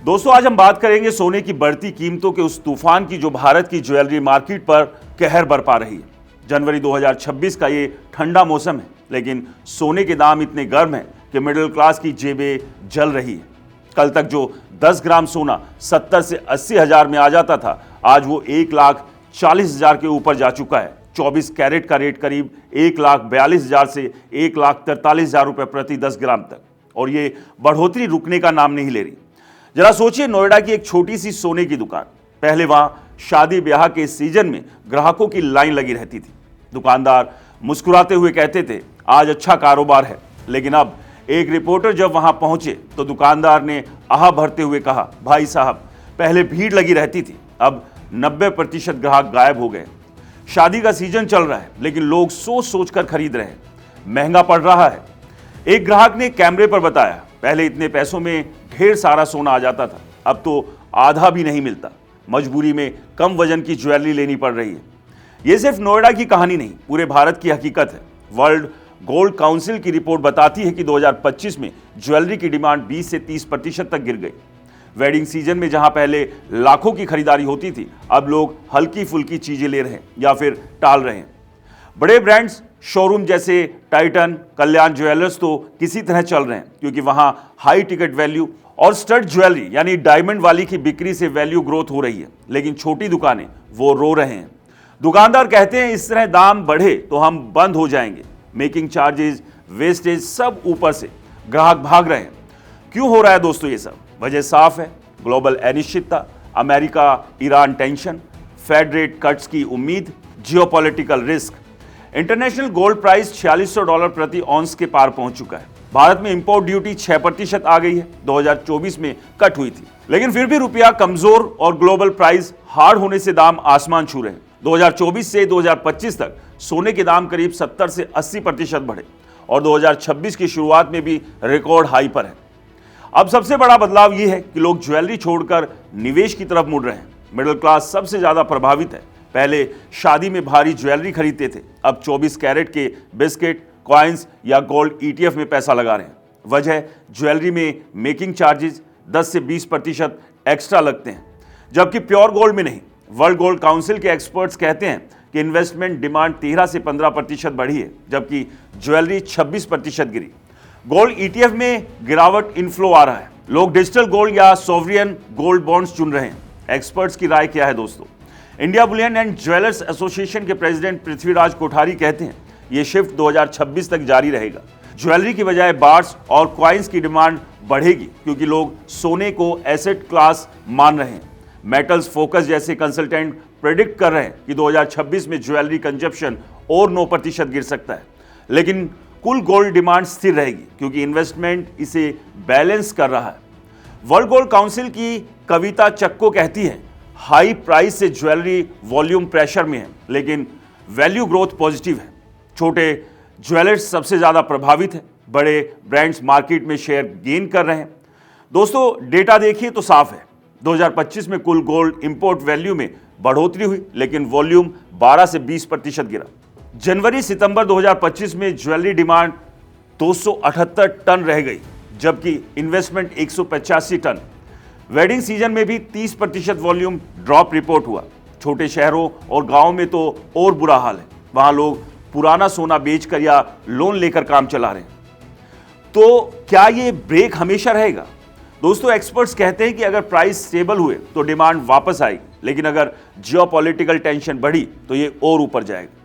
दोस्तों आज हम बात करेंगे सोने की बढ़ती कीमतों के उस तूफान की जो भारत की ज्वेलरी मार्केट पर कहर बरपा रही है। जनवरी 2026 का ये ठंडा मौसम है, लेकिन सोने के दाम इतने गर्म हैं कि मिडिल क्लास की जेबें जल रही है। कल तक जो 10 ग्राम सोना 70 से 80 हजार में आ जाता था, आज वो 1,40,000 के ऊपर जा चुका है। 24 कैरेट का रेट करीब 1,42,000 से 1,43,000 रुपए प्रति 10 ग्राम तक, और ये बढ़ोतरी रुकने का नाम नहीं ले रही। जरा सोचिए, नोएडा की एक छोटी सी सोने की दुकान, पहले वहां शादी ब्याह के सीजन में ग्राहकों की लाइन लगी रहती थी। दुकानदार मुस्कुराते हुए कहते थे आज अच्छा कारोबार है, लेकिन अब एक रिपोर्टर जब वहां पहुंचे तो दुकानदार ने आह भरते हुए कहा, भाई साहब पहले भीड़ लगी रहती थी, अब 90% ग्राहक गायब हो गए। शादी का सीजन चल रहा है, लेकिन लोग सोच सोच कर खरीद रहे हैं, महंगा पड़ रहा है। एक ग्राहक ने कैमरे पर बताया, पहले इतने पैसों में ढेर सारा सोना आ जाता था, अब तो आधा भी नहीं मिलता। मजबूरी में कम वजन की ज्वेलरी लेनी पड़ रही है। यह सिर्फ नोएडा की कहानी नहीं, पूरे भारत की हकीकत है। वर्ल्ड गोल्ड काउंसिल की रिपोर्ट बताती है कि 2025 में ज्वेलरी की डिमांड 20 से 30% तक गिर गई। वेडिंग सीजन में जहां पहले लाखों की खरीदारी होती थी, अब लोग हल्की फुल्की चीजें ले रहे हैं या फिर टाल रहे हैं। बड़े ब्रांड्स शोरूम जैसे टाइटन, कल्याण ज्वेलर्स तो किसी तरह चल रहे हैं, क्योंकि वहां हाई टिकट वैल्यू और स्टड ज्वेलरी यानी डायमंड वाली की बिक्री से वैल्यू ग्रोथ हो रही है। लेकिन छोटी दुकानें वो रो रहे हैं। दुकानदार कहते हैं इस तरह दाम बढ़े तो हम बंद हो जाएंगे। मेकिंग चार्जेस, वेस्टेज सब ऊपर से, ग्राहक भाग रहे हैं। क्यों हो रहा है दोस्तों ये सब? वजह साफ है, ग्लोबल अनिश्चितता, America Iran tension, Fed rate cuts की उम्मीद, geopolitical risk. International gold price $4600 प्रति ऑन्स के पार पहुंच चुका है। भारत में इंपोर्ट ड्यूटी 6% आ गई है, 2024 में कट हुई थी, लेकिन फिर भी रुपया कमजोर और ग्लोबल प्राइस हार्ड होने से दाम आसमान छू रहे हैं। 2024 से 2025 तक सोने के दाम करीब 70 से 80% बढ़े और 2026 की शुरुआत में भी रिकॉर्ड हाई पर है। अब सबसे बड़ा बदलाव यह है कि लोग ज्वेलरी छोड़कर निवेश की तरफ मुड़ रहे हैं। मिडिल क्लास सबसे ज्यादा प्रभावित है। पहले शादी में भारी ज्वेलरी खरीदते थे, अब 24 कैरेट के बिस्किट, कॉइन्स या गोल्ड ETF में पैसा लगा रहे हैं। वजह, ज्वेलरी में मेकिंग चार्जेस 10 से 20% एक्स्ट्रा लगते हैं, जबकि प्योर गोल्ड में नहीं। वर्ल्ड गोल्ड काउंसिल के एक्सपर्ट्स कहते हैं कि इन्वेस्टमेंट डिमांड 13 से 15% बढ़ी है, जबकि ज्वेलरी 26% गिरी। गोल्ड ETF में गिरावट इनफ्लो आ रहा है। लोग डिजिटल गोल्ड या सोवरियन गोल्ड बॉन्ड्स चुन रहे हैं। एक्सपर्ट्स की राय क्या है दोस्तों? India Boolean and jewellers association के प्रेसिडेंट पृथ्वीराज कोठारी कहते हैं ये शिफ्ट 2026 तक जारी रहेगा। ज्वेलरी की बजाय बार्स और कॉइन्स की डिमांड बढ़ेगी, क्योंकि लोग सोने को एसेट क्लास मान रहे हैं। मेटल्स फोकस जैसे कंसल्टेंट प्रेडिक्ट कर रहे हैं कि 2026 में ज्वेलरी कंजप्शन और 9% गिर सकता है, लेकिन कुल गोल्ड डिमांड स्थिर रहेगी, क्योंकि इन्वेस्टमेंट इसे बैलेंस कर रहा है। वर्ल्ड गोल्ड काउंसिल की कविता चक्को कहती है हाई प्राइस से ज्वेलरी वॉल्यूम प्रेशर में है, लेकिन वैल्यू ग्रोथ पॉजिटिव है। छोटे ज्वेलर्स सबसे ज्यादा प्रभावित है, बड़े ब्रांड्स मार्केट में शेयर गेन कर रहे हैं। दोस्तों डेटा देखिए तो साफ है, 2025 में कुल गोल्ड इंपोर्ट वैल्यू में बढ़ोतरी हुई, लेकिन वॉल्यूम 12 से 20% गिरा। जनवरी सितंबर 2025 में ज्वेलरी डिमांड 278 टन रह गई, जबकि इन्वेस्टमेंट 185 टन। वेडिंग सीजन में भी 30% वॉल्यूम ड्रॉप रिपोर्ट हुआ। छोटे शहरों और गांवों में तो और बुरा हाल है, वहां लोग पुराना सोना बेचकर या लोन लेकर काम चला रहे हैं। तो क्या ये ब्रेक हमेशा रहेगा? दोस्तों एक्सपर्ट्स कहते हैं कि अगर प्राइस स्टेबल हुए तो डिमांड वापस आएगी, लेकिन अगर जियोपॉलिटिकल टेंशन बढ़ी तो ये और ऊपर जाएगा।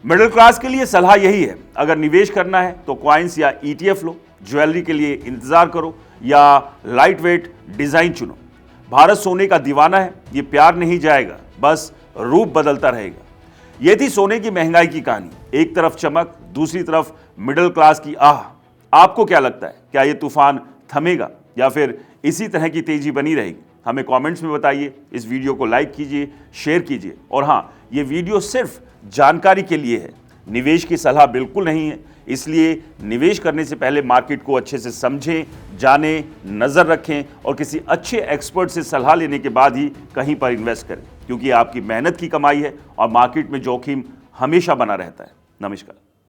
मिडिल क्लास के लिए सलाह यही है, अगर निवेश करना है तो कॉइन्स या ETF लो, ज्वेलरी के लिए इंतजार करो या लाइट वेट डिजाइन चुनो। भारत सोने का दीवाना है, ये प्यार नहीं जाएगा, बस रूप बदलता रहेगा। ये थी सोने की महंगाई की कहानी। एक तरफ चमक, दूसरी तरफ मिडिल क्लास की आह। आपको क्या लगता है, क्या ये तूफान थमेगा या फिर इसी तरह की तेजी बनी रहेगी? हमें कमेंट्स में बताइए। इस वीडियो को लाइक कीजिए, शेयर कीजिए, और हाँ, ये वीडियो सिर्फ जानकारी के लिए है, निवेश की सलाह बिल्कुल नहीं है। इसलिए निवेश करने से पहले मार्केट को अच्छे से समझें, जानें, नज़र रखें और किसी अच्छे एक्सपर्ट से सलाह लेने के बाद ही कहीं पर इन्वेस्ट करें, क्योंकि आपकी मेहनत की कमाई है और मार्केट में जोखिम हमेशा बना रहता है। नमस्कार।